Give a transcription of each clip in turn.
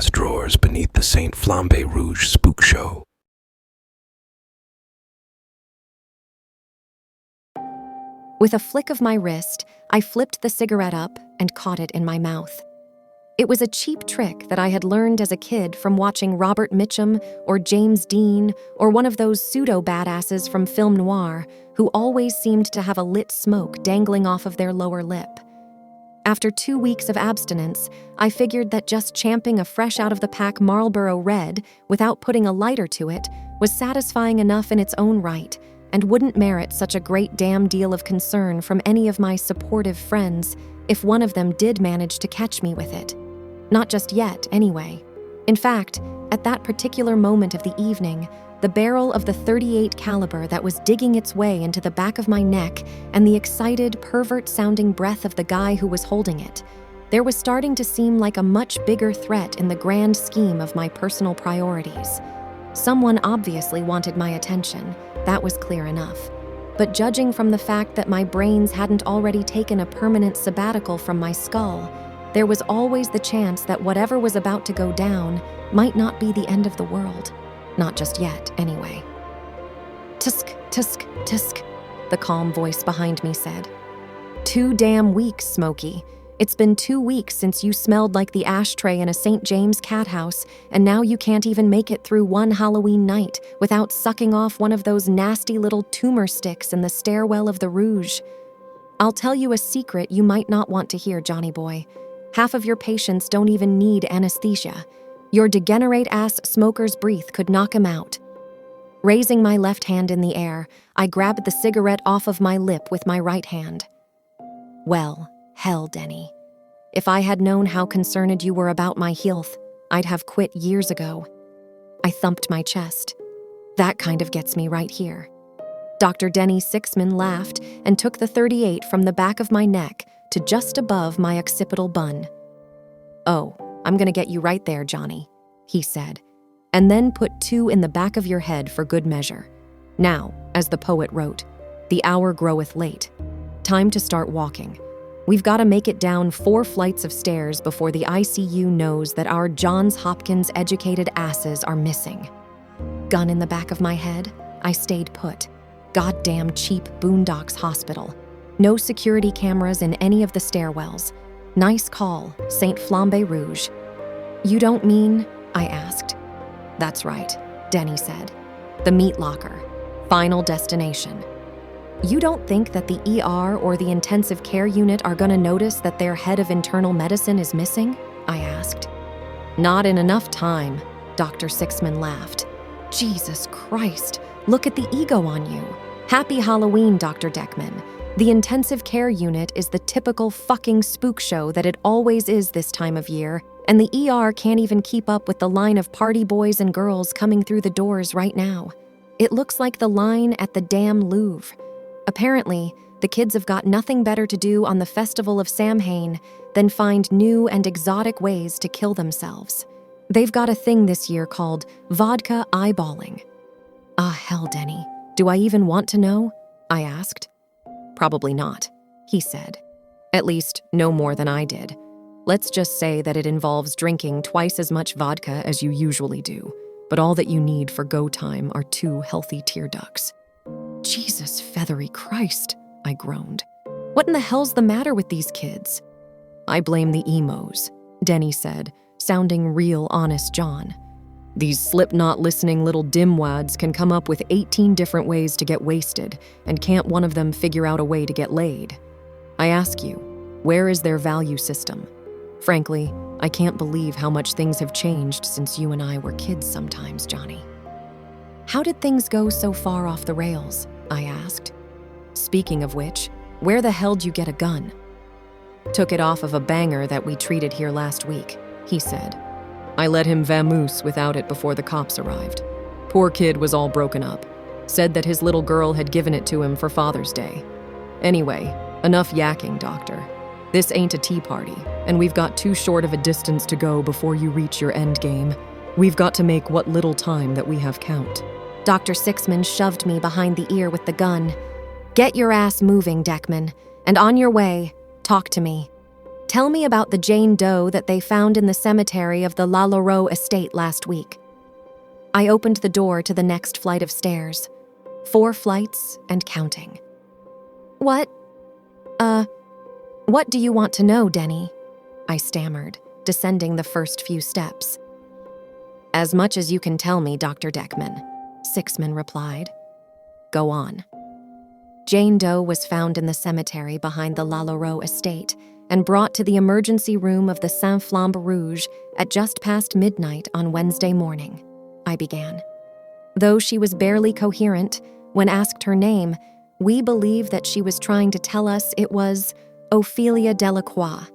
last drawers beneath the St. Flambe Rouge Spookshow. With a flick of my wrist, I flipped the cigarette up and caught it in my mouth. It was a cheap trick that I had learned as a kid from watching Robert Mitchum or James Dean or one of those pseudo-badasses from film noir who always seemed to have a lit smoke dangling off of their lower lip. After 2 weeks of abstinence, I figured that just champing a fresh-out-of-the-pack Marlboro Red without putting a lighter to it was satisfying enough in its own right and wouldn't merit such a great damn deal of concern from any of my supportive friends if one of them did manage to catch me with it. Not just yet, anyway. In fact, at that particular moment of the evening, the barrel of the .38 caliber that was digging its way into the back of my neck and the excited, pervert-sounding breath of the guy who was holding it, there was starting to seem like a much bigger threat in the grand scheme of my personal priorities. Someone obviously wanted my attention, that was clear enough. But judging from the fact that my brains hadn't already taken a permanent sabbatical from my skull, there was always the chance that whatever was about to go down might not be the end of the world. Not just yet, anyway. "Tusk, tusk, tusk," the calm voice behind me said. "2 damn weeks, Smokey. It's been 2 weeks since you smelled like the ashtray in a St. James cat house, and now you can't even make it through one Halloween night without sucking off one of those nasty little tumor sticks in the stairwell of the Rouge. I'll tell you a secret you might not want to hear, Johnny boy. Half of your patients don't even need anesthesia. Your degenerate-ass smoker's breath could knock him out." Raising my left hand in the air, I grabbed the cigarette off of my lip with my right hand. "Well, hell, Denny. If I had known how concerned you were about my health, I'd have quit years ago." I thumped my chest. "That kind of gets me right here." Dr. Denny Sixman laughed and took the .38 from the back of my neck to just above my occipital bun. "Oh, I'm gonna get you right there, Johnny," he said, "and then put 2 in the back of your head for good measure. Now, as the poet wrote, the hour groweth late. Time to start walking. We've got to make it down 4 flights of stairs before the ICU knows that our Johns Hopkins educated asses are missing." Gun in the back of my head, I stayed put. Goddamn cheap Boondocks hospital. No security cameras in any of the stairwells. Nice call, St. Flambe Rouge. "You don't mean?" I asked. "That's right," Denny said. "The meat locker. Final destination." "You don't think that the ER or the intensive care unit are gonna notice that their head of internal medicine is missing?" I asked. "Not in enough time," Dr. Sixman laughed. "Jesus Christ, look at the ego on you. Happy Halloween, Dr. Deckman. The intensive care unit is the typical fucking spook show that it always is this time of year, and the ER can't even keep up with the line of party boys and girls coming through the doors right now. It looks like the line at the damn Louvre. Apparently, the kids have got nothing better to do on the Festival of Samhain than find new and exotic ways to kill themselves. They've got a thing this year called vodka eyeballing." "Ah, hell, Denny. Do I even want to know?" I asked. "Probably not," he said. "At least, no more than I did. Let's just say that it involves drinking twice as much vodka as you usually do, but all that you need for go time are 2 healthy tear ducts." "Jesus feathery Christ," I groaned. "What in the hell's the matter with these kids?" "I blame the emos," Denny said, sounding real honest John. "These slip-knot-listening little dimwads can come up with 18 different ways to get wasted, and can't one of them figure out a way to get laid? I ask you, where is their value system? Frankly, I can't believe how much things have changed since you and I were kids sometimes, Johnny." "How did things go so far off the rails?" I asked. "Speaking of which, where the hell d'you get a gun?" "Took it off of a banger that we treated here last week," he said. "I let him vamoose without it before the cops arrived. Poor kid was all broken up. Said that his little girl had given it to him for Father's Day. Anyway, enough yakking, doctor. This ain't a tea party, and we've got too short of a distance to go before you reach your end game. We've got to make what little time that we have count." Dr. Sixman shoved me behind the ear with the gun. "Get your ass moving, Deckman, and on your way, talk to me. Tell me about the Jane Doe that they found in the cemetery of the La Laureau estate last week. I opened the door to the next flight of stairs. 4 flights and counting. What do you want to know, Denny? I stammered, descending the first few steps. As much as you can tell me, Dr. Deckman, Sixman replied. Go on. Jane Doe was found in the cemetery behind the La Laureau estate and brought to the emergency room of the Flambe Rouge at just past midnight on Wednesday morning, I began. Though she was barely coherent, when asked her name, we believe that she was trying to tell us it was Ophelia Delacroix.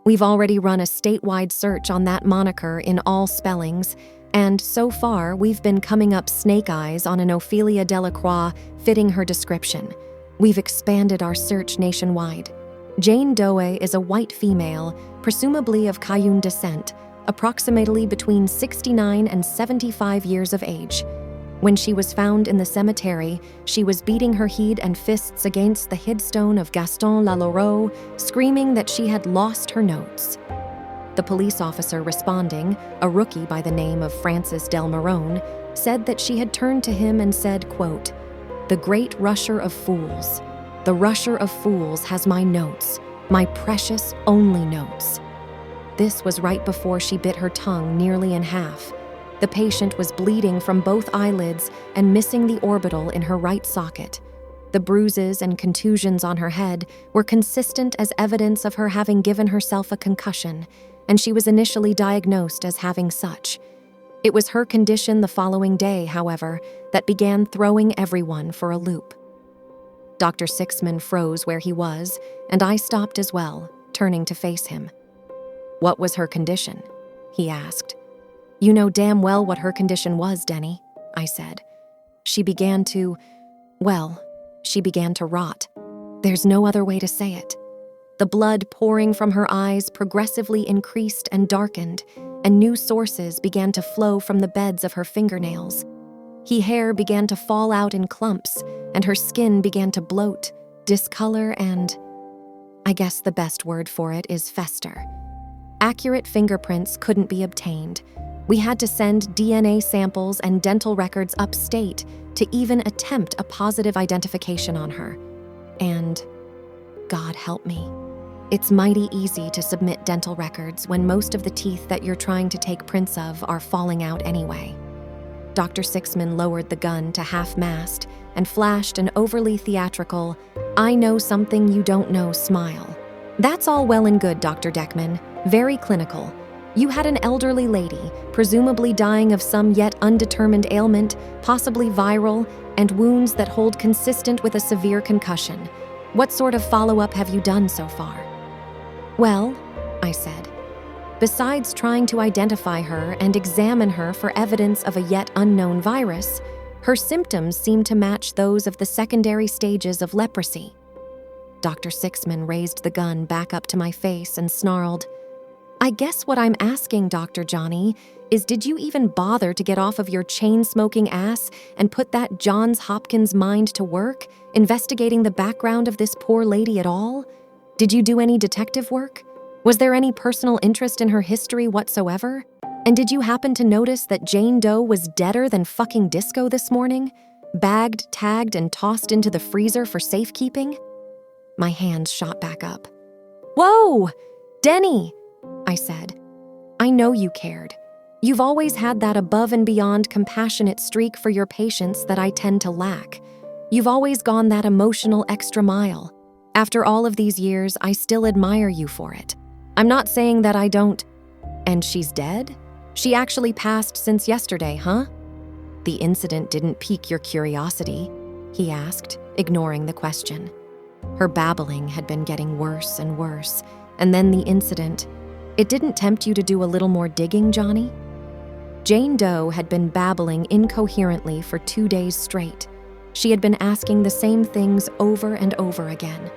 We've already run a statewide search on that moniker in all spellings, and so far we've been coming up snake eyes on an Ophelia Delacroix fitting her description. We've expanded our search nationwide. Jane Doe is a white female, presumably of Cayenne descent, approximately between 69 and 75 years of age. When she was found in the cemetery, she was beating her head and fists against the headstone of Gaston Lalaureau, screaming that she had lost her notes. The police officer responding, a rookie by the name of Francis Del Marone, said that she had turned to him and said, quote, "The great rusher of fools. The rusher of fools has my notes, my precious only notes." This was right before she bit her tongue nearly in half. The patient was bleeding from both eyelids and missing the orbital in her right socket. The bruises and contusions on her head were consistent as evidence of her having given herself a concussion, and she was initially diagnosed as having such. It was her condition the following day, however, that began throwing everyone for a loop. Dr. Sixman froze where he was, and I stopped as well, turning to face him. What was her condition? He asked. You know damn well what her condition was, Denny, I said. She began to rot. There's no other way to say it. The blood pouring from her eyes progressively increased and darkened, and new sources began to flow from the beds of her fingernails. Hair began to fall out in clumps, and her skin began to bloat, discolor, and I guess the best word for it is fester. Accurate fingerprints couldn't be obtained. We had to send DNA samples and dental records upstate to even attempt a positive identification on her. And, God help me, it's mighty easy to submit dental records when most of the teeth that you're trying to take prints of are falling out anyway. Dr. Sixman lowered the gun to half-mast and flashed an overly theatrical, "I know something you don't know" smile. That's all well and good, Dr. Deckman, very clinical. You had an elderly lady, presumably dying of some yet undetermined ailment, possibly viral, and wounds that hold consistent with a severe concussion. What sort of follow-up have you done so far? Well, I said, besides trying to identify her and examine her for evidence of a yet unknown virus, her symptoms seem to match those of the secondary stages of leprosy. Dr. Sixman raised the gun back up to my face and snarled, I guess what I'm asking, Dr. Johnny, is did you even bother to get off of your chain-smoking ass and put that Johns Hopkins mind to work, investigating the background of this poor lady at all? Did you do any detective work? Was there any personal interest in her history whatsoever? And did you happen to notice that Jane Doe was deader than fucking disco this morning? Bagged, tagged, and tossed into the freezer for safekeeping? My hands shot back up. Whoa! Denny! I said. I know you cared. You've always had that above and beyond compassionate streak for your patients that I tend to lack. You've always gone that emotional extra mile. After all of these years, I still admire you for it. I'm not saying that I don't. And she's dead? She actually passed since yesterday, huh? The incident didn't pique your curiosity, he asked, ignoring the question. Her babbling had been getting worse and worse, and then the incident. It didn't tempt you to do a little more digging, Johnny? Jane Doe had been babbling incoherently for 2 days straight. She had been asking the same things over and over again.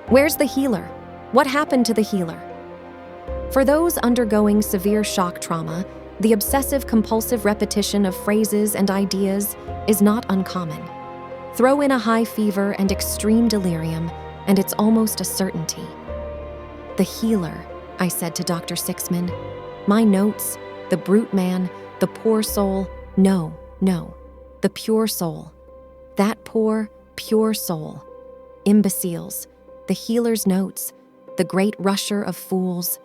Where's the healer? What happened to the healer? For those undergoing severe shock trauma, the obsessive-compulsive repetition of phrases and ideas is not uncommon. Throw in a high fever and extreme delirium, and it's almost a certainty. The healer, I said to Dr. Sixman. My notes, the brute man, the poor soul, no, the pure soul. That poor, pure soul. Imbeciles, the healer's notes, the great rusher of fools.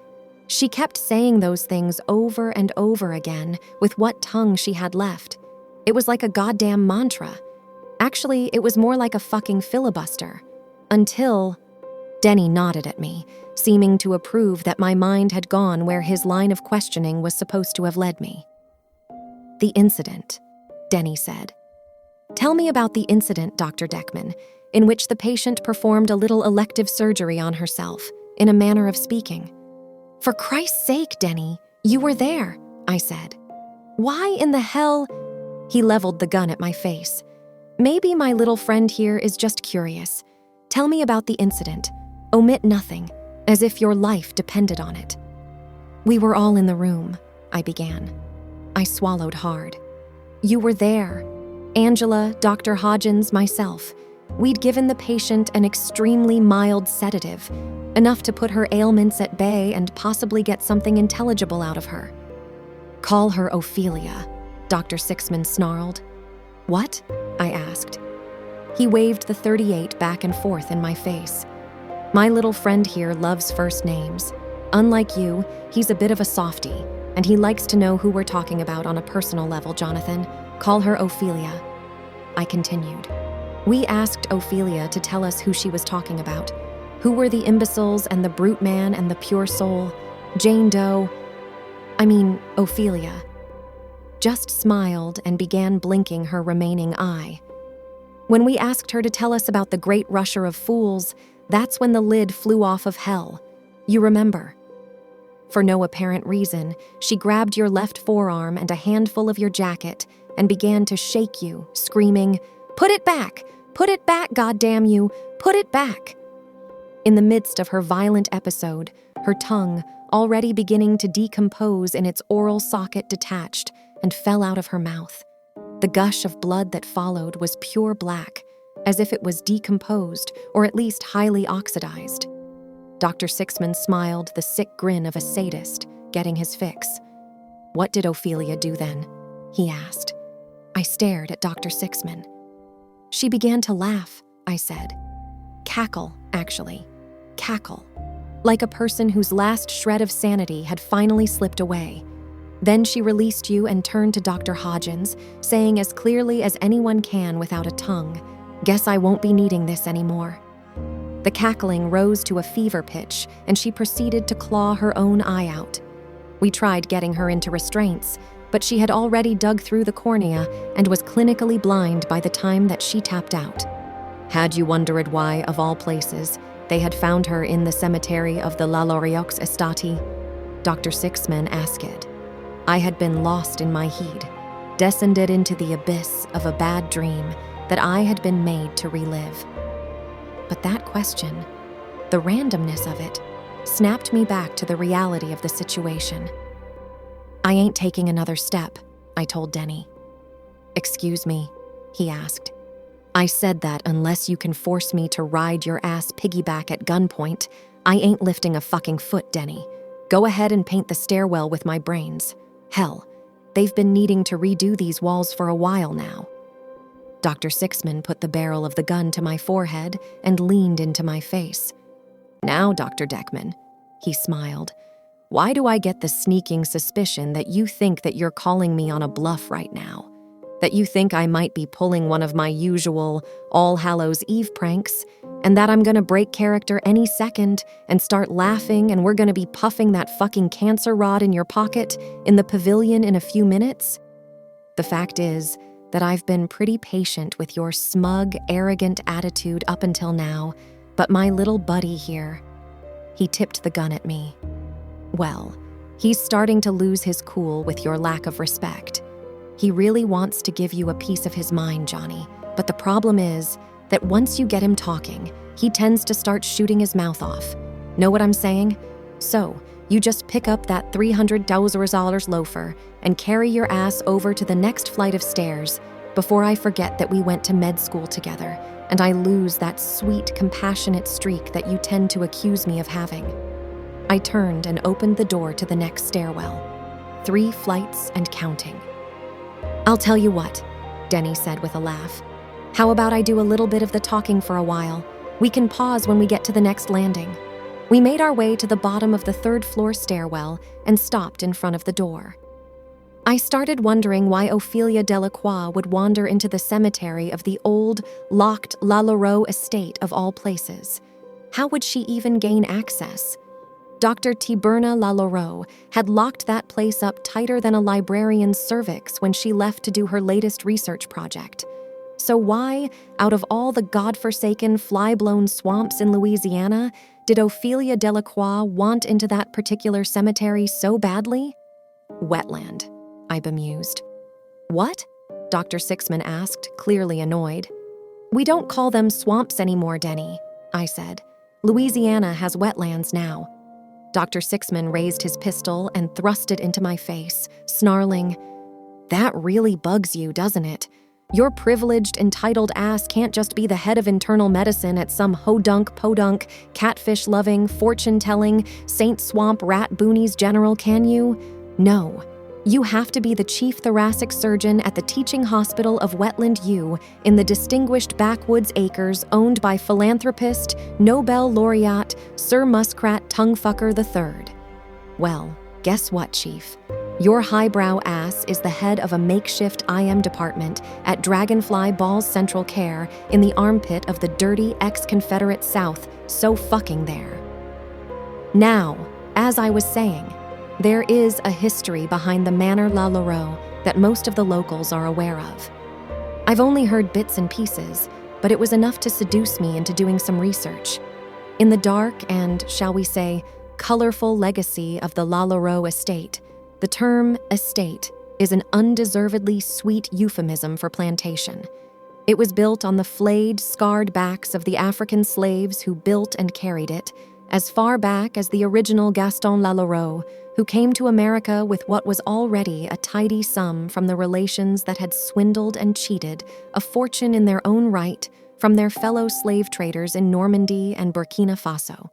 She kept saying those things over and over again with what tongue she had left. It was like a goddamn mantra. Actually, it was more like a fucking filibuster. Until... Denny nodded at me, seeming to approve that my mind had gone where his line of questioning was supposed to have led me. The incident, Denny said. Tell me about the incident, Dr. Deckman, in which the patient performed a little elective surgery on herself, in a manner of speaking. For Christ's sake, Denny, you were there, I said. Why in the hell? He leveled the gun at my face. Maybe my little friend here is just curious. Tell me about the incident. Omit nothing, as if your life depended on it. We were all in the room, I began. I swallowed hard. You were there. Angela, Dr. Hodgins, myself. We'd given the patient an extremely mild sedative, enough to put her ailments at bay and possibly get something intelligible out of her. Call her Ophelia, Dr. Sixman snarled. What? I asked. He waved the .38 back and forth in my face. My little friend here loves first names. Unlike you, he's a bit of a softie, and he likes to know who we're talking about on a personal level, Jonathan. Call her Ophelia. I continued. We asked Ophelia to tell us who she was talking about. Who were the imbeciles and the brute man and the pure soul? Jane Doe. Ophelia. Just smiled and began blinking her remaining eye. When we asked her to tell us about the great rusher of fools, that's when the lid flew off of hell. You remember. For no apparent reason, she grabbed your left forearm and a handful of your jacket and began to shake you, screaming, "Put it back! Put it back, goddamn you! Put it back!" In the midst of her violent episode, her tongue, already beginning to decompose in its oral socket, detached and fell out of her mouth. The gush of blood that followed was pure black, as if it was decomposed or at least highly oxidized. Dr. Sixman smiled the sick grin of a sadist, getting his fix. What did Ophelia do then? He asked. I stared at Dr. Sixman. She began to laugh, I said. Cackle, actually. Cackle. Like a person whose last shred of sanity had finally slipped away. Then she released you and turned to Dr. Hodgins, saying as clearly as anyone can without a tongue, "Guess I won't be needing this anymore." The cackling rose to a fever pitch, and she proceeded to claw her own eye out. We tried getting her into restraints, but she had already dug through the cornea and was clinically blind by the time that she tapped out. Had you wondered why, of all places, they had found her in the cemetery of the La Loriox Estati? Dr. Sixman asked. I had been lost in my heat, descended into the abyss of a bad dream that I had been made to relive. But that question, the randomness of it, snapped me back to the reality of the situation. I ain't taking another step, I told Denny. Excuse me, he asked. I said that unless you can force me to ride your ass piggyback at gunpoint, I ain't lifting a fucking foot, Denny. Go ahead and paint the stairwell with my brains. Hell, they've been needing to redo these walls for a while now. Dr. Sixman put the barrel of the gun to my forehead and leaned into my face. Now, Dr. Deckman, he smiled. Why do I get the sneaking suspicion that you think that you're calling me on a bluff right now? That you think I might be pulling one of my usual All Hallows Eve pranks, and that I'm gonna break character any second and start laughing and we're gonna be puffing that fucking cancer rod in your pocket in the pavilion in a few minutes? The fact is that I've been pretty patient with your smug, arrogant attitude up until now, but my little buddy here, he tipped the gun at me. Well, he's starting to lose his cool with your lack of respect. He really wants to give you a piece of his mind, Johnny, but the problem is that once you get him talking, he tends to start shooting his mouth off. Know what I'm saying? So, you just pick up that $300,000 loafer and carry your ass over to the next flight of stairs before I forget that we went to med school together and I lose that sweet, compassionate streak that you tend to accuse me of having. I turned and opened the door to the next stairwell. 3 flights and counting. "I'll tell you what," Denny said with a laugh. "How about I do a little bit of the talking for a while? We can pause when we get to the next landing." We made our way to the bottom of the 3rd floor stairwell and stopped in front of the door. I started wondering why Ophelia Delacroix would wander into the cemetery of the old, locked Lalaurie estate of all places. How would she even gain access? Dr. Tiberna Lalaurie had locked that place up tighter than a librarian's cervix when she left to do her latest research project. So why, out of all the godforsaken, fly-blown swamps in Louisiana, did Ophelia Delacroix want into that particular cemetery so badly? Wetland, I bemused. "What?" Dr. Sixman asked, clearly annoyed. "We don't call them swamps anymore, Denny," I said. "Louisiana has wetlands now." Dr. Sixman raised his pistol and thrust it into my face, snarling, "That really bugs you, doesn't it? Your privileged, entitled ass can't just be the head of internal medicine at some hodunk-podunk, catfish-loving, fortune-telling, Saint Swamp Rat Boonies General, can you? No. You have to be the chief thoracic surgeon at the teaching hospital of Wetland U in the distinguished backwoods acres owned by philanthropist, Nobel laureate, Sir Muskrat Tonguefucker III. Well, guess what, Chief? Your highbrow ass is the head of a makeshift IM department at Dragonfly Balls Central Care in the armpit of the dirty ex-Confederate South, so fucking there. Now, as I was saying, there is a history behind the Manor Lalaurie that most of the locals are aware of. I've only heard bits and pieces, but it was enough to seduce me into doing some research. In the dark and, shall we say, colorful legacy of the Lalaurie estate, the term estate is an undeservedly sweet euphemism for plantation. It was built on the flayed, scarred backs of the African slaves who built and carried it, as far back as the original Gaston Lalaurie, who came to America with what was already a tidy sum from the relations that had swindled and cheated a fortune in their own right from their fellow slave traders in Normandy and Burkina Faso.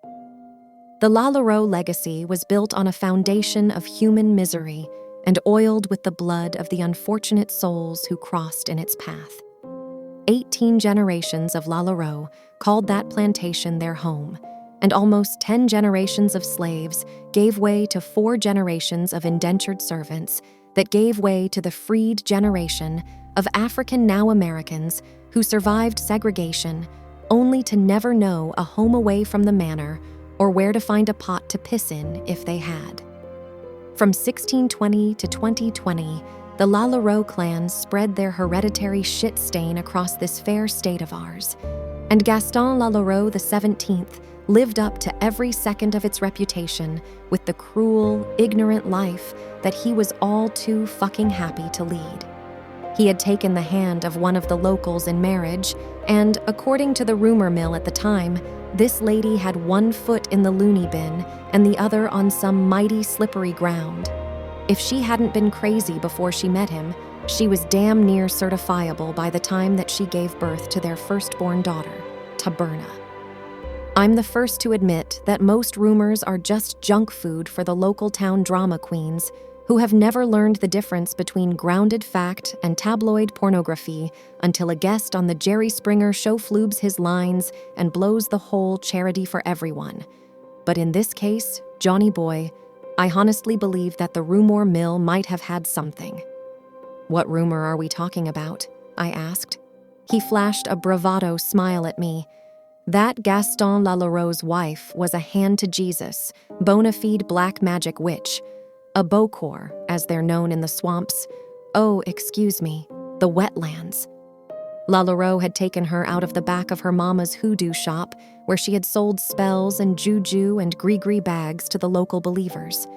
The Lalaurie legacy was built on a foundation of human misery and oiled with the blood of the unfortunate souls who crossed in its path. 18 generations of Lalaurie called that plantation their home, and almost 10 generations of slaves gave way to 4 generations of indentured servants that gave way to the freed generation of African now-Americans who survived segregation only to never know a home away from the manor or where to find a pot to piss in if they had. From 1620 to 2020, the Lalaurie clan spread their hereditary shit stain across this fair state of ours, and Gaston Lalaurie XVII lived up to every second of its reputation with the cruel, ignorant life that he was all too fucking happy to lead. He had taken the hand of one of the locals in marriage, and according to the rumor mill at the time, this lady had one foot in the loony bin and the other on some mighty slippery ground. If she hadn't been crazy before she met him, she was damn near certifiable by the time that she gave birth to their firstborn daughter, Tiberna. I'm the first to admit that most rumors are just junk food for the local town drama queens who have never learned the difference between grounded fact and tabloid pornography until a guest on the Jerry Springer show flubes his lines and blows the whole charity for everyone. But in this case, Johnny boy, I honestly believe that the rumor mill might have had something. "What rumor are we talking about?" I asked. He flashed a bravado smile at me. That Gaston Lalaurie's wife was a hand to Jesus, bona fide black magic witch, a Bokor, as they're known in the swamps. Oh, excuse me, the wetlands. Lalaurie had taken her out of the back of her mama's hoodoo shop, where she had sold spells and juju and gree-gree bags to the local believers.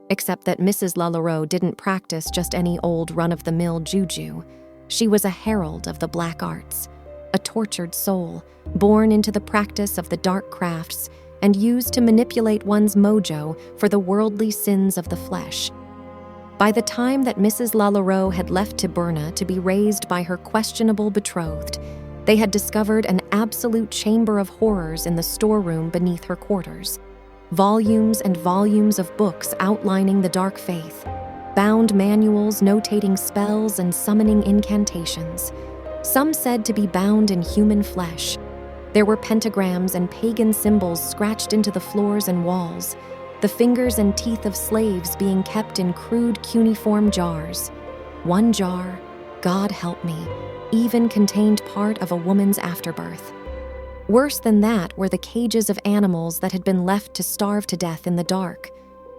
Except that Mrs. Lalaurie didn't practice just any old run-of-the-mill juju. She was a herald of the black arts, a tortured soul, born into the practice of the dark crafts and used to manipulate one's mojo for the worldly sins of the flesh. By the time that Mrs. Lalaurie had left Tiberna to be raised by her questionable betrothed, they had discovered an absolute chamber of horrors in the storeroom beneath her quarters. Volumes and volumes of books outlining the dark faith, bound manuals notating spells and summoning incantations. Some said to be bound in human flesh. There were pentagrams and pagan symbols scratched into the floors and walls, the fingers and teeth of slaves being kept in crude cuneiform jars. One jar, God help me, even contained part of a woman's afterbirth. Worse than that were the cages of animals that had been left to starve to death in the dark.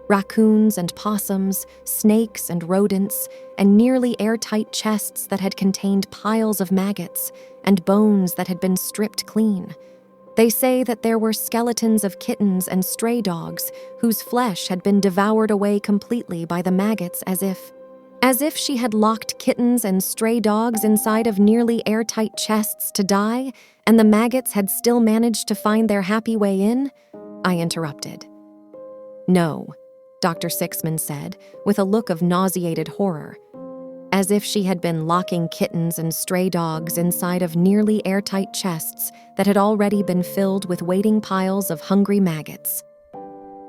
Raccoons and possums, snakes and rodents, and nearly airtight chests that had contained piles of maggots and bones that had been stripped clean. They say that there were skeletons of kittens and stray dogs whose flesh had been devoured away completely by the maggots as if she had locked kittens and stray dogs inside of nearly airtight chests to die, and the maggots had still managed to find their happy way in. I interrupted. No, Dr. Sixman said, with a look of nauseated horror, as if she had been locking kittens and stray dogs inside of nearly airtight chests that had already been filled with waiting piles of hungry maggots.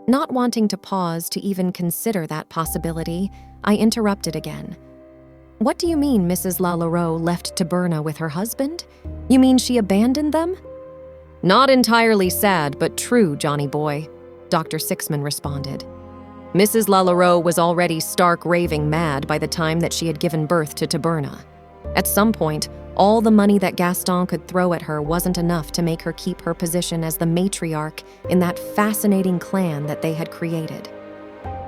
Not wanting to pause to even consider that possibility, I interrupted again. What do you mean Mrs. LaLaureau left Taberna with her husband? You mean she abandoned them? Not entirely sad, but true, Johnny boy, Dr. Sixman responded. Mrs. LaLaureau was already stark raving mad by the time that she had given birth to Taberna. At some point, all the money that Gaston could throw at her wasn't enough to make her keep her position as the matriarch in that fascinating clan that they had created.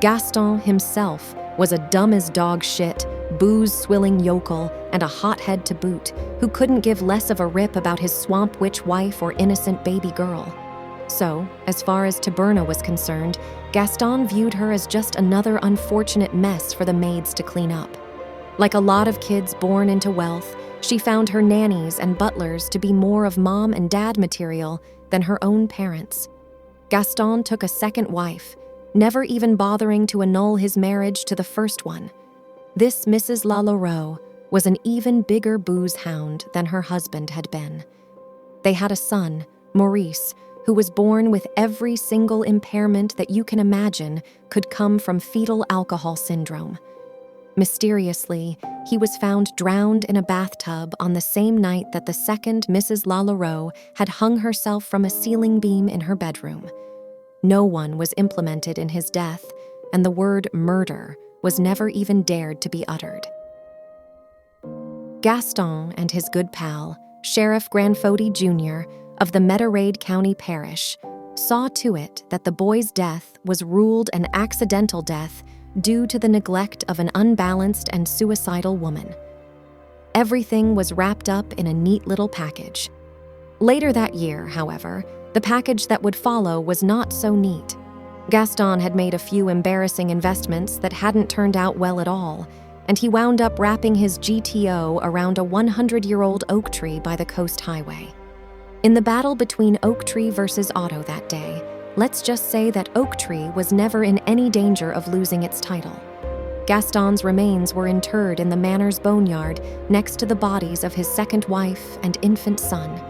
Gaston himself was a dumb-as-dog shit, booze-swilling yokel and a hothead to boot who couldn't give less of a rip about his swamp witch wife or innocent baby girl. So, as far as Taberna was concerned, Gaston viewed her as just another unfortunate mess for the maids to clean up. Like a lot of kids born into wealth, she found her nannies and butlers to be more of mom and dad material than her own parents. Gaston took a second wife, never even bothering to annul his marriage to the first one. This Mrs. LaLaureau was an even bigger booze hound than her husband had been. They had a son, Maurice, who was born with every single impairment that you can imagine could come from fetal alcohol syndrome. Mysteriously, he was found drowned in a bathtub on the same night that the second Mrs. LaLaureau had hung herself from a ceiling beam in her bedroom. No one was implemented in his death, and the word murder was never even dared to be uttered. Gaston and his good pal, Sheriff Granfody Jr. of the Metarade County Parish, saw to it that the boy's death was ruled an accidental death due to the neglect of an unbalanced and suicidal woman. Everything was wrapped up in a neat little package. Later that year, however, the package that would follow was not so neat. Gaston had made a few embarrassing investments that hadn't turned out well at all, and he wound up wrapping his GTO around a 100-year-old oak tree by the coast highway. In the battle between Oak Tree versus Otto that day, let's just say that Oak Tree was never in any danger of losing its title. Gaston's remains were interred in the manor's boneyard next to the bodies of his second wife and infant son.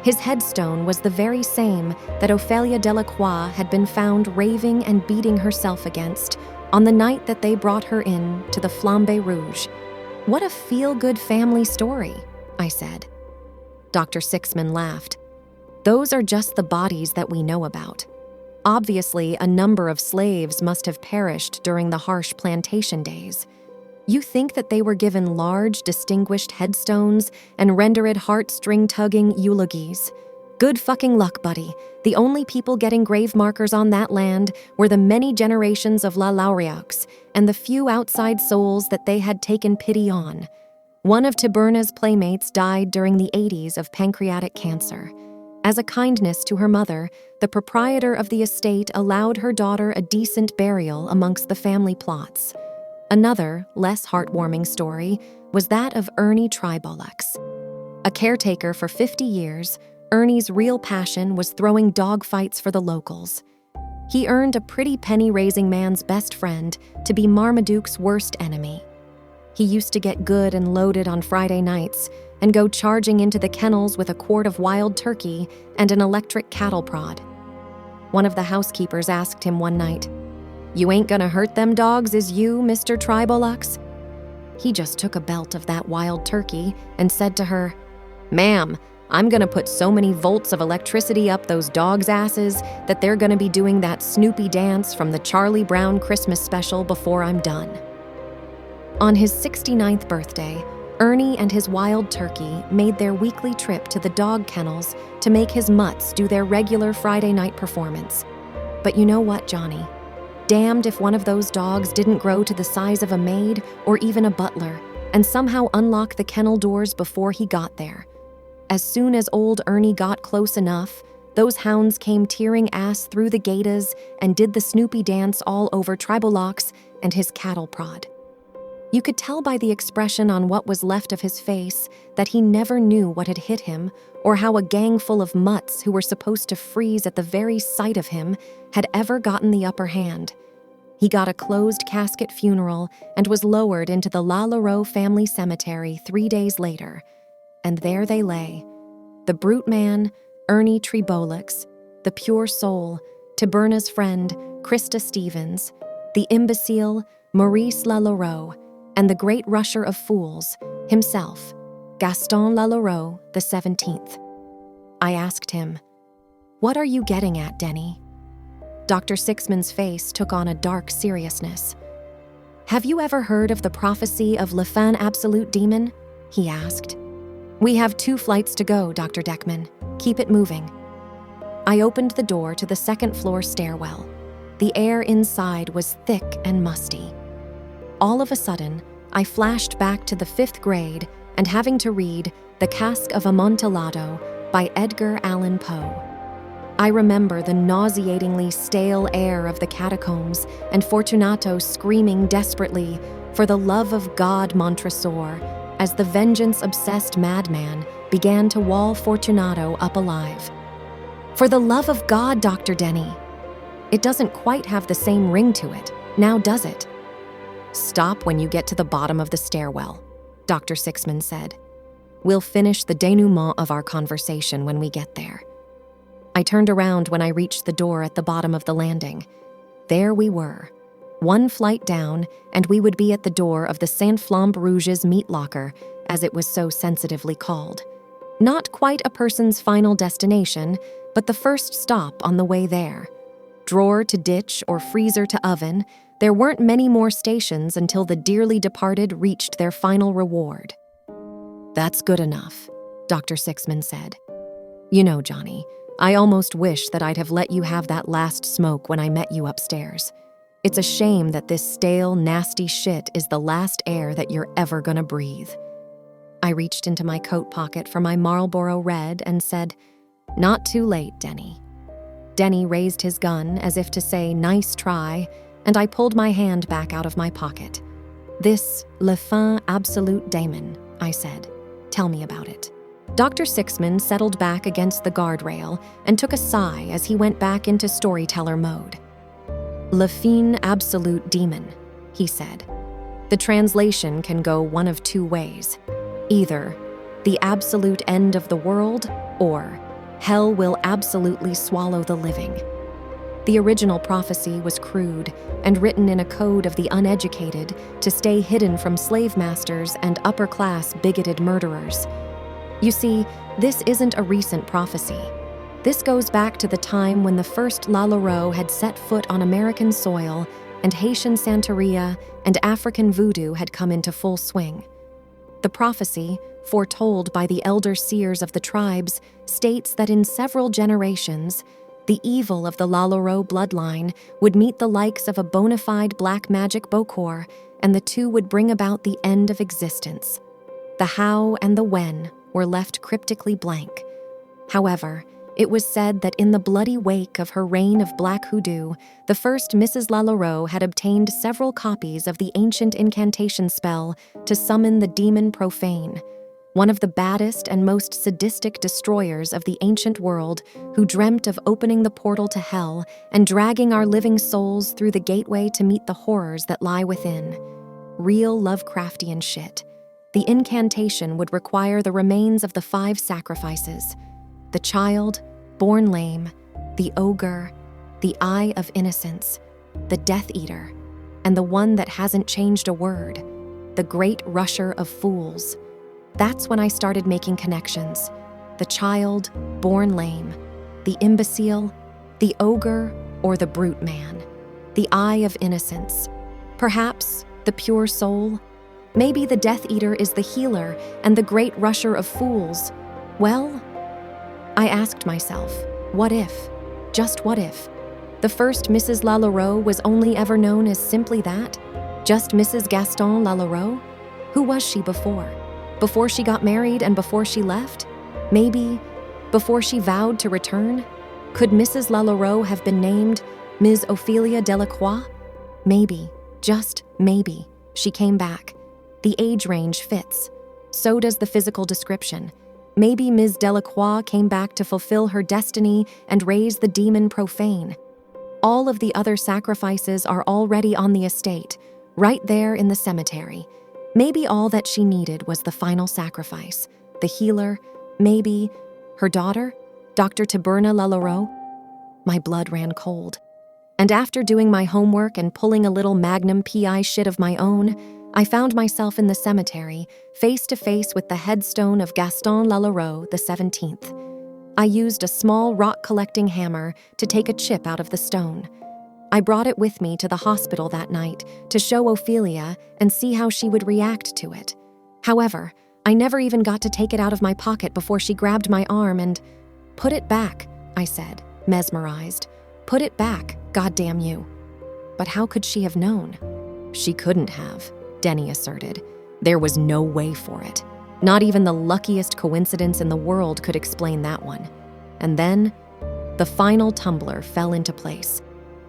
His headstone was the very same that Ophelia Delacroix had been found raving and beating herself against on the night that they brought her in to the Flambe Rouge. What a feel-good family story, I said. Dr. Sixman laughed. Those are just the bodies that we know about. Obviously, a number of slaves must have perished during the harsh plantation days. You think that they were given large, distinguished headstones and rendered heartstring-tugging eulogies? Good fucking luck, buddy. The only people getting grave markers on that land were the many generations of La Laureaux and the few outside souls that they had taken pity on. One of Taberna's playmates died during the 80s of pancreatic cancer. As a kindness to her mother, the proprietor of the estate allowed her daughter a decent burial amongst the family plots. Another, less heartwarming story was that of Ernie Tribolux. A caretaker for 50 years, Ernie's real passion was throwing dogfights for the locals. He earned a pretty penny-raising man's best friend to be Marmaduke's worst enemy. He used to get good and loaded on Friday nights and go charging into the kennels with a quart of wild turkey and an electric cattle prod. One of the housekeepers asked him one night, "You ain't gonna hurt them dogs, is you, Mr. Tribolux?" He just took a belt of that wild turkey and said to her, "Ma'am, I'm gonna put so many volts of electricity up those dogs' asses that they're gonna be doing that Snoopy dance from the Charlie Brown Christmas special before I'm done." On his 69th birthday, Ernie and his wild turkey made their weekly trip to the dog kennels to make his mutts do their regular Friday night performance. But you know what, Johnny? Damned if one of those dogs didn't grow to the size of a maid or even a butler and somehow unlock the kennel doors before he got there. As soon as old Ernie got close enough, those hounds came tearing ass through the gatas and did the Snoopy dance all over Tribolux and his cattle prod. You could tell by the expression on what was left of his face that he never knew what had hit him or how a gang full of mutts who were supposed to freeze at the very sight of him had ever gotten the upper hand. He got a closed casket funeral and was lowered into the La Laureau family cemetery 3 days later. And there they lay, the brute man, Ernie Tribolux, the pure soul, Taberna's friend, Krista Stevens, the imbecile, Maurice La Laureau, and the great rusher of fools, himself, Gaston La Laureau the 17th. I asked him, "What are you getting at, Denny?" Dr. Sixman's face took on a dark seriousness. "Have you ever heard of the prophecy of Le Fin Absolute Demon?" he asked. "We have 2 flights to go, Dr. Deckman. Keep it moving." I opened the door to the second-floor stairwell. The air inside was thick and musty. All of a sudden, I flashed back to the 5th grade and having to read The Cask of Amontillado by Edgar Allan Poe. I remember the nauseatingly stale air of the catacombs and Fortunato screaming desperately, "For the love of God, Montresor," as the vengeance-obsessed madman began to wall Fortunato up alive. "For the love of God, Dr. Denny." It doesn't quite have the same ring to it, now does it? "Stop when you get to the bottom of the stairwell," Dr. Sixman said. "We'll finish the denouement of our conversation when we get there." I turned around when I reached the door at the bottom of the landing. There we were, 1 flight down, and we would be at the door of the Saint Flambe Rouge's meat locker, as it was so sensitively called. Not quite a person's final destination, but the first stop on the way there. Drawer to ditch or freezer to oven, there weren't many more stations until the dearly departed reached their final reward. "That's good enough," Dr. Sixman said. "You know, Johnny, I almost wish that I'd have let you have that last smoke when I met you upstairs. It's a shame that this stale, nasty shit is the last air that you're ever gonna breathe." I reached into my coat pocket for my Marlboro Red and said, "Not too late, Denny." Denny raised his gun as if to say, "Nice try," and I pulled my hand back out of my pocket. "This Le Fin Absolute Demon," I said. "Tell me about it." Dr. Sixman settled back against the guardrail and took a sigh as he went back into storyteller mode. "Le Fin Absolute Demon," he said. "The translation can go one of 2 ways. Either the absolute end of the world, or hell will absolutely swallow the living." The original prophecy was crude and written in a code of the uneducated to stay hidden from slave masters and upper-class bigoted murderers. You see, this isn't a recent prophecy. This goes back to the time when the first La Laureau had set foot on American soil and Haitian Santeria and African voodoo had come into full swing. The prophecy, foretold by the elder seers of the tribes, states that in several generations, the evil of the La Laureau bloodline would meet the likes of a bona fide black magic Bokor, and the 2 would bring about the end of existence. The how and the when were left cryptically blank. However, it was said that in the bloody wake of her reign of black hoodoo, the first Mrs. La Laureau had obtained several copies of the ancient incantation spell to summon the demon profane, one of the baddest and most sadistic destroyers of the ancient world, who dreamt of opening the portal to hell and dragging our living souls through the gateway to meet the horrors that lie within. Real Lovecraftian shit. The incantation would require the remains of the 5 sacrifices: the child, born lame, the ogre, the eye of innocence, the Death Eater, and the one that hasn't changed a word, the great rusher of fools. That's when I started making connections. The child, born lame, the imbecile, the ogre, or the brute man. The eye of innocence. Perhaps the pure soul. Maybe the Death Eater is the healer and the great rusher of fools. Well, I asked myself, what if? Just what if? The first Mrs. Lalaurie was only ever known as simply that? Just Mrs. Gaston Lalaurie? Who was she before? Before she got married and before she left? Maybe before she vowed to return? Could Mrs. Lalaurie have been named Ms. Ophelia Delacroix? Maybe, just maybe, she came back. The age range fits. So does the physical description. Maybe Ms. Delacroix came back to fulfill her destiny and raise the demon profane. All of the other sacrifices are already on the estate, right there in the cemetery. Maybe all that she needed was the final sacrifice. The healer, maybe her daughter, Dr. Taberna Lalaurie. My blood ran cold. And after doing my homework and pulling a little Magnum PI shit of my own, I found myself in the cemetery, face to face with the headstone of Gaston Lalaurie the 17th. I used a small rock-collecting hammer to take a chip out of the stone. I brought it with me to the hospital that night to show Ophelia and see how she would react to it. However, I never even got to take it out of my pocket before she grabbed my arm and, "Put it back," I said, mesmerized. "Put it back, goddamn you." But how could she have known? She couldn't have, Denny asserted. There was no way for it. Not even the luckiest coincidence in the world could explain that one. And then, the final tumbler fell into place.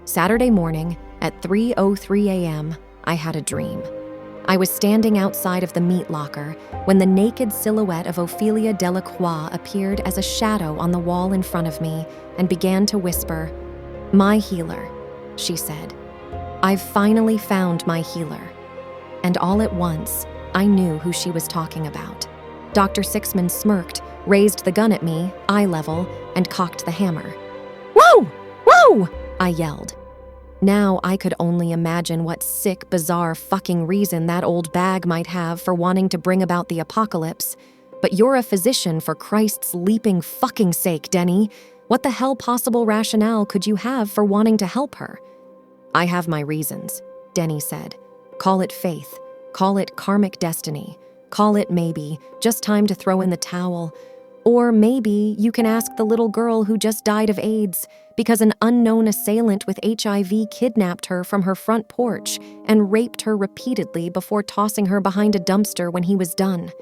Saturday morning, at 3:03 a.m., I had a dream. I was standing outside of the meat locker when the naked silhouette of Ophelia Delacroix appeared as a shadow on the wall in front of me and began to whisper, "My healer," she said. "I've finally found my healer." And all at once, I knew who she was talking about. Dr. Sixman smirked, raised the gun at me, eye level, and cocked the hammer. "Whoa! Whoa!" I yelled. Now I could only imagine what sick, bizarre fucking reason that old bag might have for wanting to bring about the apocalypse. But you're a physician, for Christ's leaping fucking sake, Denny. What the hell possible rationale could you have for wanting to help her? "I have my reasons," Denny said. "Call it faith. Call it karmic destiny. Call it maybe just time to throw in the towel. Or maybe you can ask the little girl who just died of AIDS because an unknown assailant with HIV kidnapped her from her front porch and raped her repeatedly before tossing her behind a dumpster when he was done.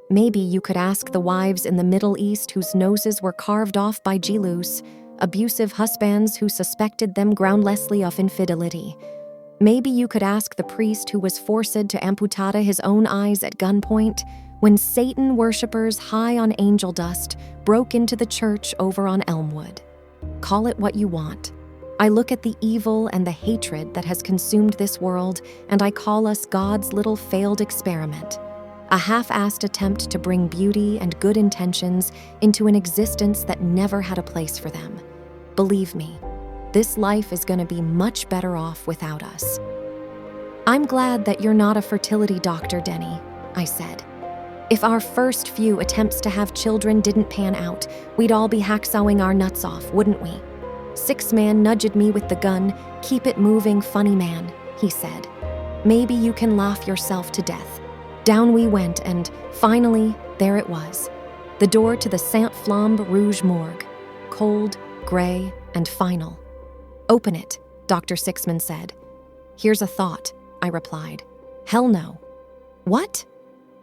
Maybe you could ask the wives in the Middle East whose noses were carved off by Jilus, abusive husbands who suspected them groundlessly of infidelity. Maybe you could ask the priest who was forced to amputate his own eyes at gunpoint when Satan worshippers high on angel dust broke into the church over on Elmwood. Call it what you want. I look at the evil and the hatred that has consumed this world, and I call us God's little failed experiment. A half-assed attempt to bring beauty and good intentions into an existence that never had a place for them. Believe me, this life is going to be much better off without us. "I'm glad that you're not a fertility doctor, Denny," I said. "If our first few attempts to have children didn't pan out, we'd all be hacksawing our nuts off, wouldn't we?" Six-man nudged me with the gun. "Keep it moving, funny man," he said. "Maybe you can laugh yourself to death." Down we went, and finally, there it was. The door to the Saint Flambe Rouge morgue. Cold, gray, and final. "Open it," Dr. Sixman said. "Here's a thought," I replied. "Hell no." "What?"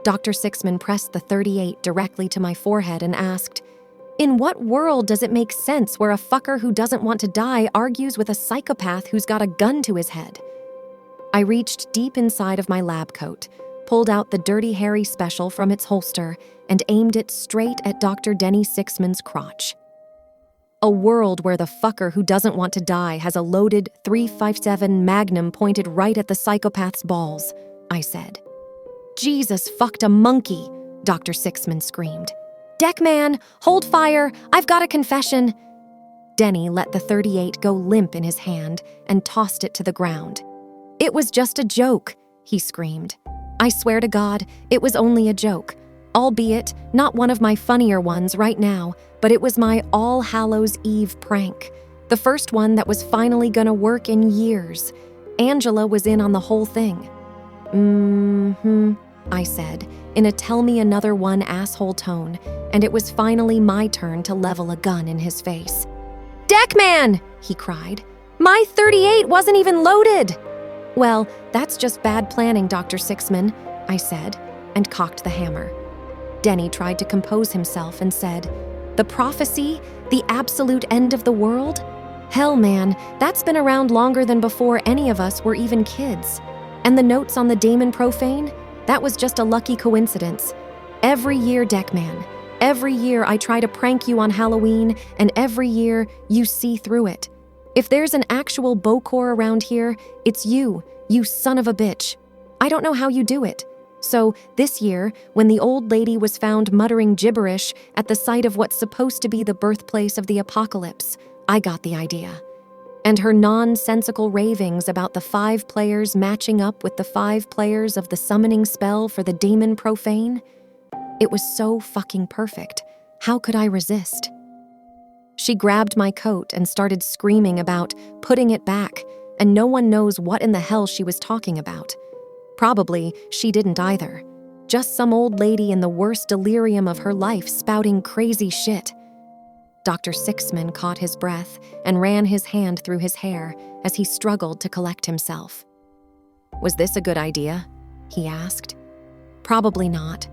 Dr. Sixman pressed the .38 directly to my forehead and asked, "In what world does it make sense where a fucker who doesn't want to die argues with a psychopath who's got a gun to his head?" I reached deep inside of my lab coat, pulled out the Dirty Harry special from its holster, and aimed it straight at Dr. Denny Sixman's crotch. "A world where the fucker who doesn't want to die has a loaded .357 Magnum pointed right at the psychopath's balls," I said. "Jesus fucked a monkey," Dr. Sixman screamed. "Deckman, hold fire, I've got a confession." Denny let the .38 go limp in his hand and tossed it to the ground. "It was just a joke," he screamed. "I swear to God, it was only a joke. Albeit not one of my funnier ones right now, but it was my All Hallows Eve prank. The first one that was finally gonna work in years. Angela was in on the whole thing." I said, in a tell me another one asshole tone, and it was finally my turn to level a gun in his face. "Deckman!" he cried. "My .38 wasn't even loaded!" "Well, that's just bad planning, Dr. Sixman," I said, and cocked the hammer. Denny tried to compose himself and said, "The prophecy? The absolute end of the world? Hell, man, that's been around longer than before any of us were even kids. And the notes on the Daemon Profane? That was just a lucky coincidence. Every year, Deckman, every year I try to prank you on Halloween, and every year you see through it. If there's an actual Bokor around here, it's you son of a bitch. I don't know how you do it. So this year, when the old lady was found muttering gibberish at the site of what's supposed to be the birthplace of the apocalypse, I got the idea. And her nonsensical ravings about the 5 players matching up with the 5 players of the summoning spell for the Daemon Profane? It was so fucking perfect. How could I resist? She grabbed my coat and started screaming about putting it back, and no one knows what in the hell she was talking about. Probably she didn't either. Just some old lady in the worst delirium of her life spouting crazy shit. Dr. Sixman caught his breath and ran his hand through his hair as he struggled to collect himself. "Was this a good idea?" he asked. "Probably not.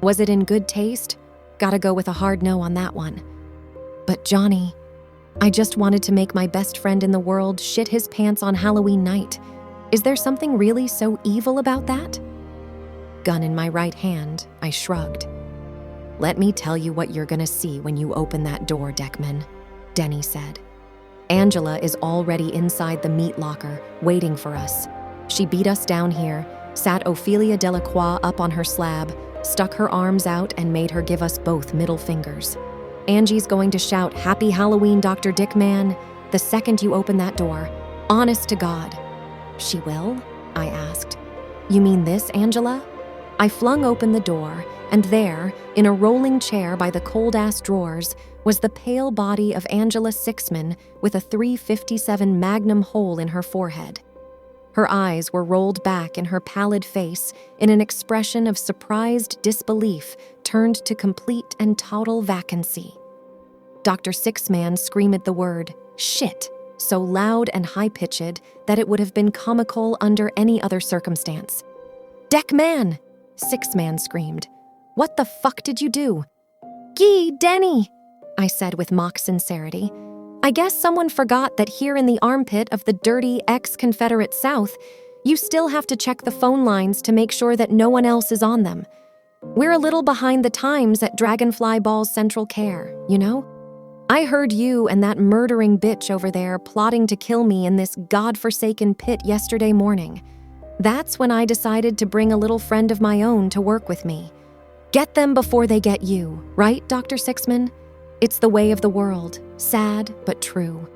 Was it in good taste? Gotta go with a hard no on that one. But Johnny, I just wanted to make my best friend in the world shit his pants on Halloween night. Is there something really so evil about that?" Gun in my right hand, I shrugged. "Let me tell you what you're gonna see when you open that door, Deckman," Denny said. "Angela is already inside the meat locker, waiting for us. She beat us down here, sat Ophelia Delacroix up on her slab, stuck her arms out and made her give us both middle fingers. Angie's going to shout, 'Happy Halloween, Dr. Dickman,' the second you open that door. Honest to God." "She will?" I asked. "You mean this, Angela?" I flung open the door, and there, in a rolling chair by the cold-ass drawers, was the pale body of Angela Sixman with a .357 Magnum hole in her forehead. Her eyes were rolled back in her pallid face in an expression of surprised disbelief turned to complete and total vacancy. Dr. Sixman screamed the word, "shit," so loud and high-pitched that it would have been comical under any other circumstance. "Deckman!" Sixman screamed. "What the fuck did you do?" "Gee, Denny," I said with mock sincerity. "I guess someone forgot that here in the armpit of the dirty ex-Confederate South, you still have to check the phone lines to make sure that no one else is on them. We're a little behind the times at Dragonfly Ball's Central Care, you know? I heard you and that murdering bitch over there plotting to kill me in this godforsaken pit yesterday morning. That's when I decided to bring a little friend of my own to work with me. Get them before they get you, right, Dr. Sixman? It's the way of the world, sad but true."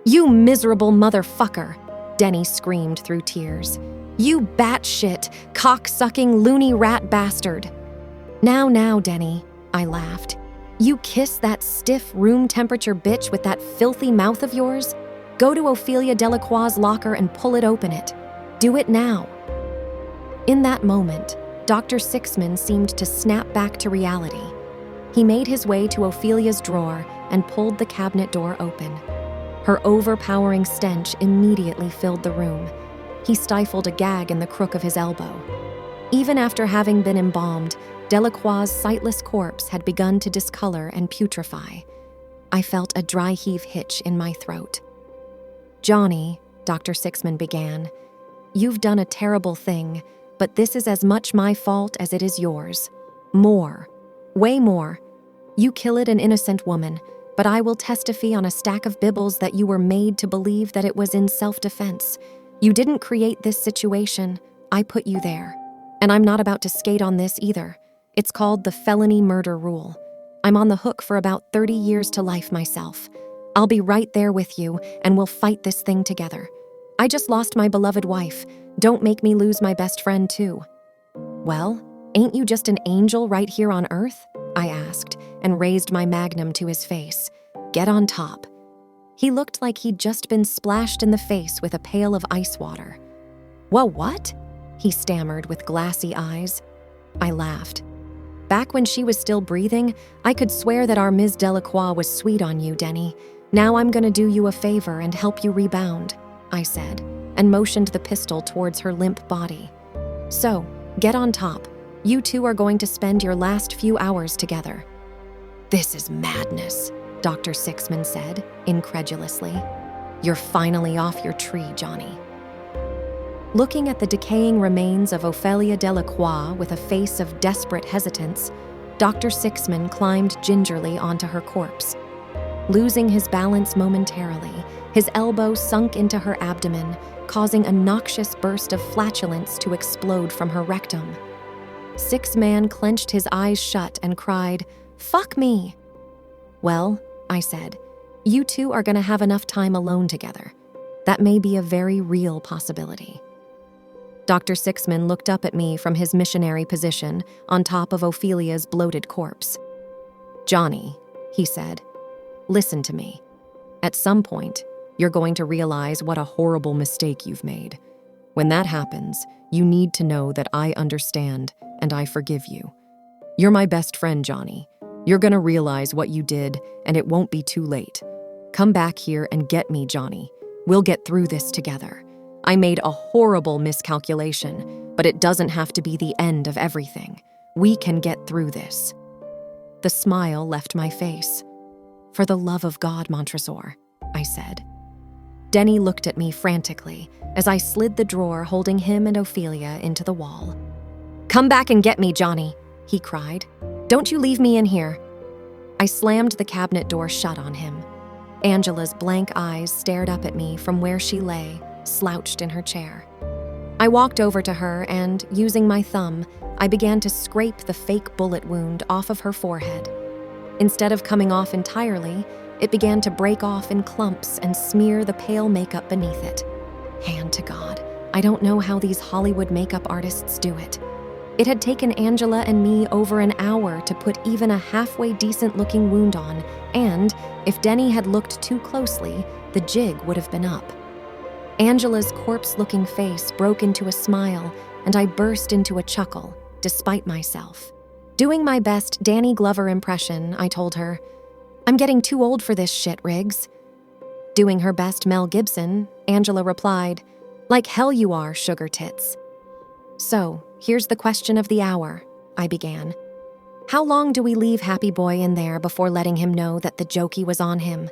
"You miserable motherfucker," Denny screamed through tears. "You batshit, cock-sucking loony rat bastard." Now, Denny," I laughed. "You kiss that stiff room temperature bitch with that filthy mouth of yours? Go to Ophelia Delacroix's locker and pull it open it. Do it now." In that moment, Dr. Sixman seemed to snap back to reality. He made his way to Ophelia's drawer and pulled the cabinet door open. Her overpowering stench immediately filled the room. He stifled a gag in the crook of his elbow. Even after having been embalmed, Delacroix's sightless corpse had begun to discolor and putrefy. I felt a dry heave hitch in my throat. "Johnny," Dr. Sixman began, "you've done a terrible thing, but this is as much my fault as it is yours. More. Way more. You killed an innocent woman, but I will testify on a stack of Bibles that you were made to believe that it was in self-defense. You didn't create this situation. I put you there. And I'm not about to skate on this either. It's called the felony murder rule. I'm on the hook for about 30 years to life myself. I'll be right there with you, and we'll fight this thing together. I just lost my beloved wife. Don't make me lose my best friend, too." "Well, ain't you just an angel right here on Earth?" I asked, and raised my magnum to his face. "Get on top." He looked like he'd just been splashed in the face with a pail of ice water. "Whoa, what?" he stammered with glassy eyes. I laughed. "Back when she was still breathing, I could swear that our Ms. Delacroix was sweet on you, Denny. Now I'm gonna do you a favor and help you rebound," I said, and motioned the pistol towards her limp body. "So, get on top. You two are going to spend your last few hours together." "This is madness," Dr. Sixman said, incredulously. "You're finally off your tree, Johnny." Looking at the decaying remains of Ophelia Delacroix with a face of desperate hesitance, Dr. Sixman climbed gingerly onto her corpse. Losing his balance momentarily, his elbow sunk into her abdomen, causing a noxious burst of flatulence to explode from her rectum. Six-Man clenched his eyes shut and cried, "Fuck me!" "Well," I said, "you two are gonna have enough time alone together. That may be a very real possibility." Dr. Sixman looked up at me from his missionary position on top of Ophelia's bloated corpse. "Johnny," he said, "listen to me. At some point, you're going to realize what a horrible mistake you've made. When that happens, you need to know that I understand and I forgive you. You're my best friend, Johnny. You're gonna realize what you did, and it won't be too late. Come back here and get me, Johnny. We'll get through this together. I made a horrible miscalculation, but it doesn't have to be the end of everything. We can get through this." The smile left my face. "For the love of God, Montresor," I said. Denny looked at me frantically as I slid the drawer holding him and Ophelia into the wall. "Come back and get me, Johnny," he cried. "Don't you leave me in here." I slammed the cabinet door shut on him. Angela's blank eyes stared up at me from where she lay, slouched in her chair. I walked over to her and, using my thumb, I began to scrape the fake bullet wound off of her forehead. Instead of coming off entirely, it began to break off in clumps and smear the pale makeup beneath it. Hand to God, I don't know how these Hollywood makeup artists do it. It had taken Angela and me over an hour to put even a halfway decent-looking wound on, and, if Denny had looked too closely, the jig would have been up. Angela's corpse-looking face broke into a smile, and I burst into a chuckle, despite myself. Doing my best Danny Glover impression, I told her, "I'm getting too old for this shit, Riggs." Doing her best Mel Gibson, Angela replied, "Like hell you are, sugar tits." "So, here's the question of the hour," I began. "How long do we leave Happy Boy in there before letting him know that the jokey was on him?"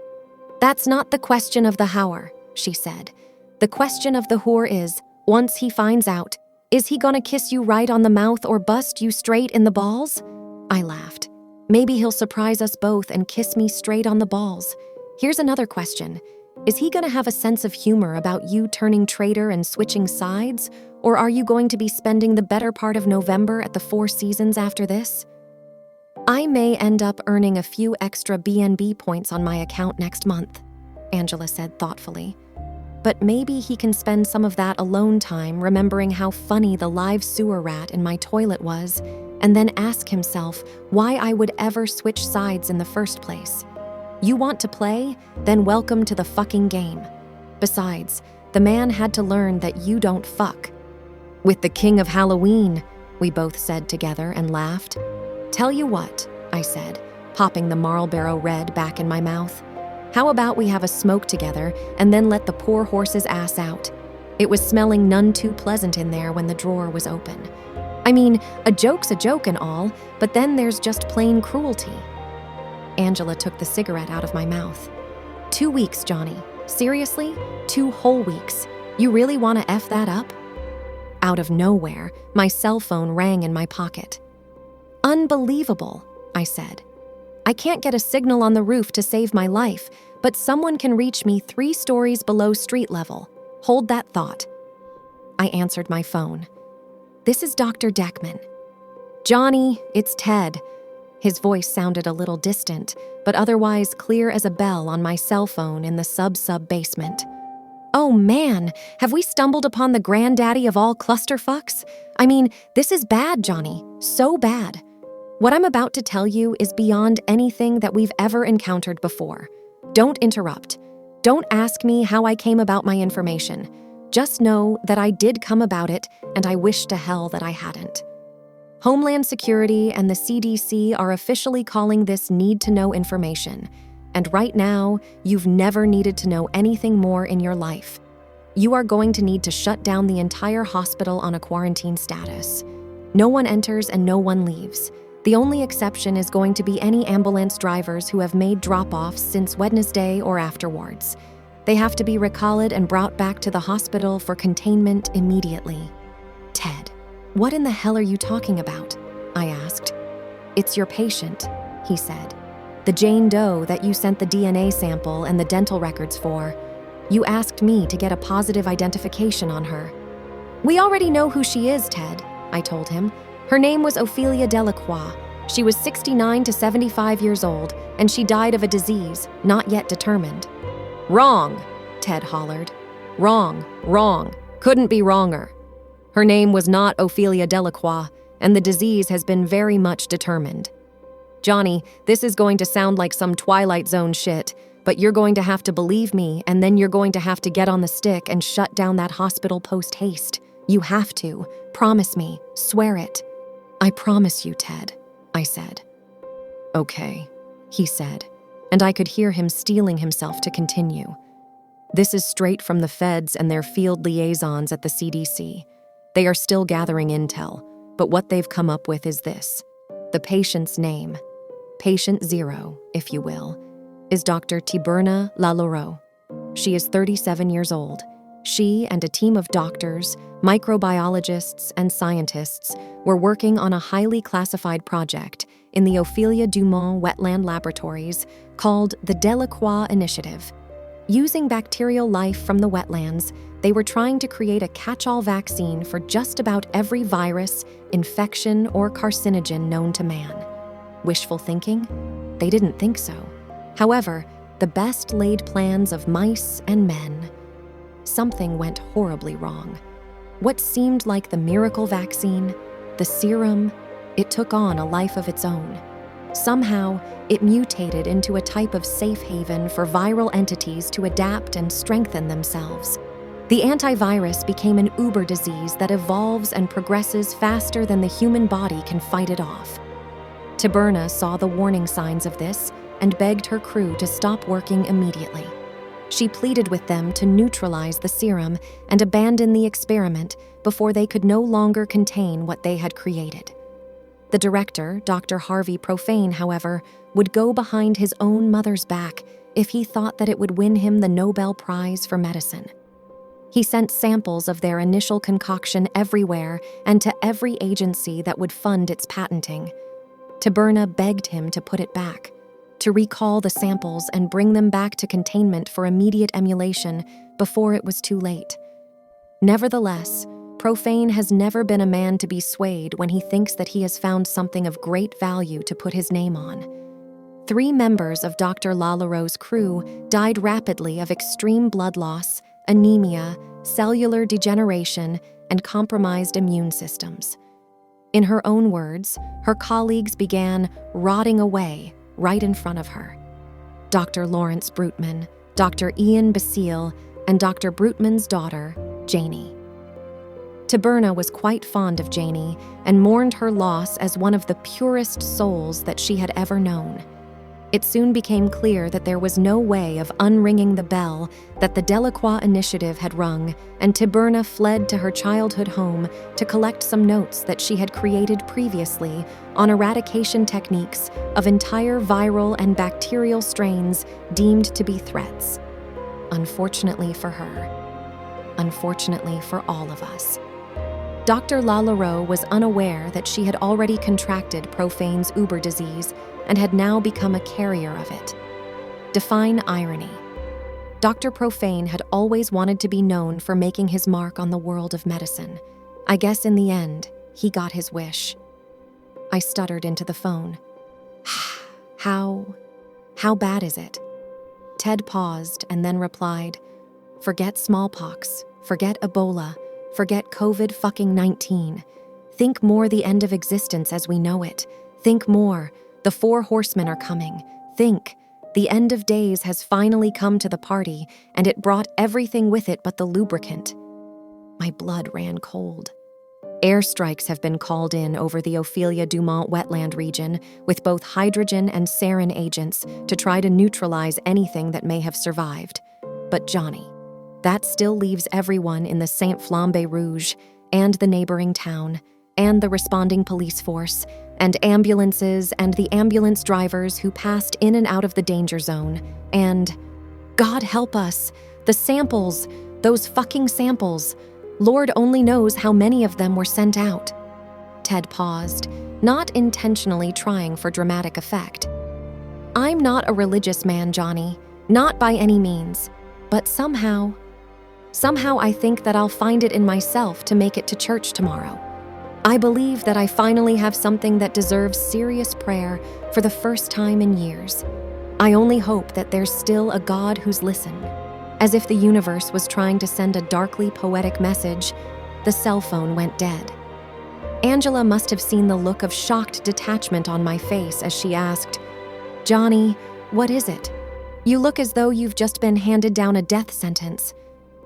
"That's not the question of the hour," she said. "The question of the whore is, once he finds out, is he gonna kiss you right on the mouth or bust you straight in the balls?" I laughed. "Maybe he'll surprise us both and kiss me straight on the balls. Here's another question. Is he gonna have a sense of humor about you turning traitor and switching sides? Or are you going to be spending the better part of November at the Four Seasons after this?" "I may end up earning a few extra BNB points on my account next month," Angela said thoughtfully. "But maybe he can spend some of that alone time remembering how funny the live sewer rat in my toilet was, and then ask himself why I would ever switch sides in the first place. You want to play? Then welcome to the fucking game. Besides, the man had to learn that you don't fuck." "With the king of Halloween," we both said together and laughed. "Tell you what," I said, popping the Marlboro Red back in my mouth. "How about we have a smoke together and then let the poor horse's ass out? It was smelling none too pleasant in there when the drawer was open. I mean, a joke's a joke and all, but then there's just plain cruelty." Angela took the cigarette out of my mouth. 2 weeks, Johnny. Seriously? 2 whole weeks. You really want to F that up?" Out of nowhere, my cell phone rang in my pocket. "Unbelievable," I said. "I can't get a signal on the roof to save my life, but someone can reach me 3 stories below street level. Hold that thought." I answered my phone. "This is Dr. Deckman." "Johnny, it's Ted. His voice sounded a little distant, but otherwise clear as a bell on my cell phone in the sub-basement. Oh man, have we stumbled upon the granddaddy of all clusterfucks? I mean, this is bad, Johnny. So bad. What I'm about to tell you is beyond anything that we've ever encountered before. Don't interrupt. Don't ask me how I came about my information. Just know that I did come about it, and I wish to hell that I hadn't. Homeland Security and the CDC are officially calling this need-to-know information. And right now, you've never needed to know anything more in your life. You are going to need to shut down the entire hospital on a quarantine status. No one enters and no one leaves. The only exception is going to be any ambulance drivers who have made drop-offs since Wednesday or afterwards. They have to be recalled and brought back to the hospital for containment immediately. Ted, what in the hell are you talking about? I asked. It's your patient, he said. The Jane Doe that you sent the DNA sample and the dental records for. You asked me to get a positive identification on her. We already know who she is, Ted, I told him. Her name was Ophelia Delacroix. She was 69 to 75 years old, and she died of a disease not yet determined. Wrong, Ted hollered. Wrong. Couldn't be wronger. Her name was not Ophelia Delacroix, and the disease has been very much determined. Johnny, this is going to sound like some Twilight Zone shit, but you're going to have to believe me, and then you're going to have to get on the stick and shut down that hospital post-haste. You have to. Promise me. Swear it. I promise you, Ted, I said. Okay, he said, and I could hear him steeling himself to continue. This is straight from the feds and their field liaisons at the CDC. They are still gathering intel, but what they've come up with is this. The patient's name, patient zero, if you will, is Dr. Tiberna Lalaurie. She is 37 years old. She and a team of doctors, microbiologists, and scientists were working on a highly classified project in the Ophelia Dumont Wetland Laboratories called the Delacroix Initiative. Using bacterial life from the wetlands, they were trying to create a catch-all vaccine for just about every virus, infection, or carcinogen known to man. Wishful thinking? They didn't think so. However, the best-laid plans of mice and men. Something went horribly wrong. What seemed like the miracle vaccine, the serum, it took on a life of its own. Somehow, it mutated into a type of safe haven for viral entities to adapt and strengthen themselves. The antivirus became an uber disease that evolves and progresses faster than the human body can fight it off. Tiberna saw the warning signs of this and begged her crew to stop working immediately. She pleaded with them to neutralize the serum and abandon the experiment before they could no longer contain what they had created. The director, Dr. Harvey Profane, however, would go behind his own mother's back if he thought that it would win him the Nobel Prize for medicine. He sent samples of their initial concoction everywhere and to every agency that would fund its patenting. Tiberna begged him to put it back, to recall the samples and bring them back to containment for immediate emulation before it was too late. Nevertheless, Profane has never been a man to be swayed when he thinks that he has found something of great value to put his name on. 3 members of Dr. Lalaurie's crew died rapidly of extreme blood loss, anemia, cellular degeneration, and compromised immune systems. In her own words, her colleagues began rotting away right in front of her. Dr. Lawrence Brutman, Dr. Ian Basile, and Dr. Brutman's daughter, Janie. Tiberna was quite fond of Janie and mourned her loss as one of the purest souls that she had ever known. It soon became clear that there was no way of unringing the bell that the Delacroix Initiative had rung, and Tiberna fled to her childhood home to collect some notes that she had created previously on eradication techniques of entire viral and bacterial strains deemed to be threats. Unfortunately for her. Unfortunately for all of us. Dr. Lalaurie was unaware that she had already contracted Profane's Uber disease and had now become a carrier of it. Define irony. Dr. Profane had always wanted to be known for making his mark on the world of medicine. I guess in the end, he got his wish. I stuttered into the phone. How bad is it? Ted paused and then replied, "Forget smallpox, forget Ebola, forget COVID-19. Think more the end of existence as we know it. Think more, the 4 horsemen are coming. Think, the end of days has finally come to the party, and it brought everything with it but the lubricant." My blood ran cold. Airstrikes have been called in over the Ophelia Dumont wetland region with both hydrogen and sarin agents to try to neutralize anything that may have survived. But Johnny, that still leaves everyone in the Saint Flambe Rouge and the neighboring town, and the responding police force, and ambulances and the ambulance drivers who passed in and out of the danger zone, and, God help us, the samples, those fucking samples. Lord only knows how many of them were sent out. Ted paused, not intentionally trying for dramatic effect. I'm not a religious man, Johnny, not by any means, but somehow I think that I'll find it in myself to make it to church tomorrow. I believe that I finally have something that deserves serious prayer for the first time in years. I only hope that there's still a God who's listened. As if the universe was trying to send a darkly poetic message, the cell phone went dead. Angela must have seen the look of shocked detachment on my face as she asked, "Johnny, what is it? You look as though you've just been handed down a death sentence."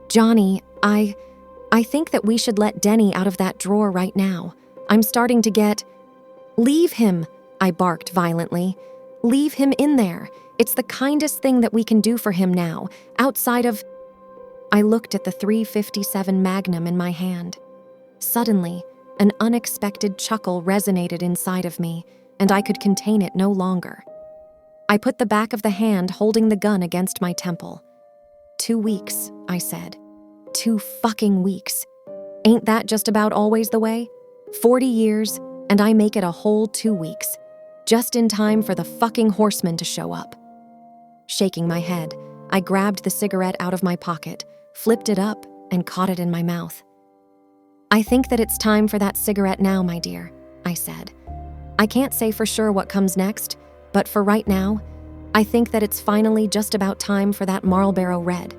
"Johnny, I think that we should let Denny out of that drawer right now. I'm starting to get—" "Leave him," I barked violently. "Leave him in there. It's the kindest thing that we can do for him now, outside of—" I looked at the .357 Magnum in my hand. Suddenly, an unexpected chuckle resonated inside of me, and I could contain it no longer. I put the back of the hand holding the gun against my temple. 2 weeks, I said. 2 fucking weeks. Ain't that just about always the way? 40 years, and I make it a whole 2 weeks. Just in time for the fucking horsemen to show up. Shaking my head, I grabbed the cigarette out of my pocket, flipped it up, and caught it in my mouth. "I think that it's time for that cigarette now, my dear," I said. "I can't say for sure what comes next, but for right now, I think that it's finally just about time for that Marlboro Red."